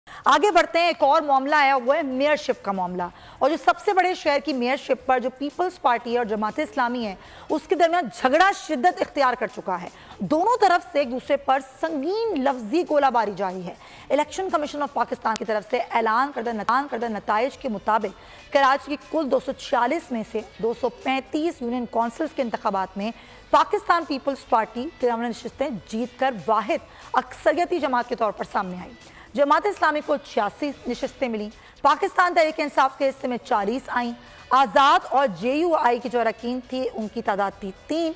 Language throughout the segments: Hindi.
आगे बढ़ते हैं। एक और मामला है, वो है मेयरशिप का मामला। और जो सबसे बड़े शहर की मेयरशिप पर जो पीपल्स पार्टी और जमात इस्लामी है, उसके दरमियान झगड़ा शिद्दत इख्तियार कर चुका है। दोनों तरफ से एक दूसरे पर संगीन लफ्जी गोलाबारी जारी है। इलेक्शन कमीशन ऑफ पाकिस्तान की तरफ से ऐलान करदा नताइज के मुताबिक कराची की कुल 246 में से 235 यूनियन काउंसिल्स के इंतखाबात में पाकिस्तान पीपल्स पार्टी 53 नशिस्तें जीत कर वाहिद अक्सरियती जमात के तौर पर सामने आई। जमात इस्लामी को 86 नशिस्तें मिली। पाकिस्तान तहरीक इंसाफ के हिस्से में 40 आई। आज़ाद और JUI की जो अरकान थी उनकी तादाद थी 3।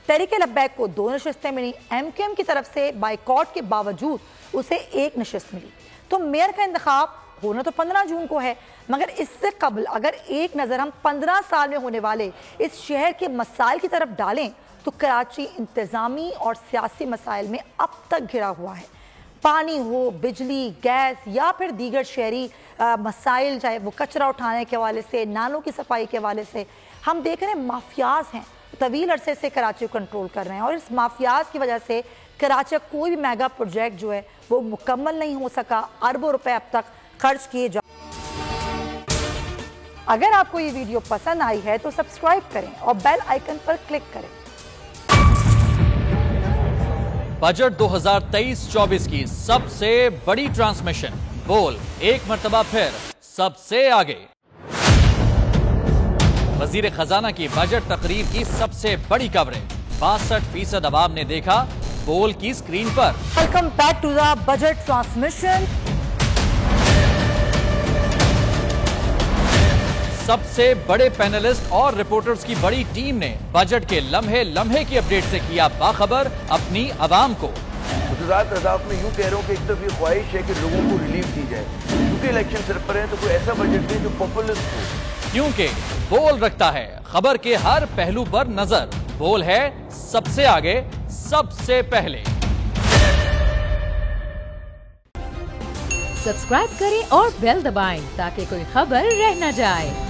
तहरीक लब्बैक को 2 नशिस्तें मिली। MQM की तरफ से बाइकॉट के बावजूद उसे 1 नशिस्त मिली। तो मेयर का इंतखाब होना तो 15 जून को है, मगर इससे कबल अगर एक नज़र हम 15 साल में होने वाले इस शहर के मसाइल की तरफ डालें तो कराची इंतज़ामी और सियासी मसाइल में अब तक घिरा हुआ है। पानी हो, बिजली, गैस या फिर दीगर शहरी मसाइल, चाहे वो कचरा उठाने के हवाले से, नालों की सफाई के हवाले से, हम देख रहे हैं माफियाज हैं तवील अरसे से कराची को कंट्रोल कर रहे हैं। और इस माफियाज की वजह से कराची का कोई भी मेगा प्रोजेक्ट जो है वो मुकम्मल नहीं हो सका। अरबों रुपए अब तक खर्च किए जा। अगर आपको ये वीडियो पसंद आई है तो सब्सक्राइब करें और बेल आइकन पर क्लिक करें। बजट 2023-24 की सबसे बड़ी ट्रांसमिशन बोल एक मर्तबा फिर सबसे आगे। वजीर खजाना की बजट तकरीर की सबसे बड़ी कवरेज 62% अवाम ने देखा बोल की स्क्रीन पर। Welcome back to the budget transmission. सबसे बड़े पैनलिस्ट और रिपोर्टर्स की बड़ी टीम ने बजट के लम्हे लम्हे की अपडेट से किया बाखबर अपनी अवाम को। गुजरात रज़ाक में यूं कह रहा हूं कि एक तरफ ये ख्वाहिश है कि लोगों को रिलीफ दी जाए, क्योंकि इलेक्शन सिर पर है, तो कोई ऐसा बजट दे जो पॉपुलिस्ट हो। क्योंकि बोल रखता है खबर के हर पहलू पर नजर। बोल है सबसे आगे, सबसे पहले। सब्सक्राइब करें और बेल दबाएं ताकि कोई खबर रह न जाए।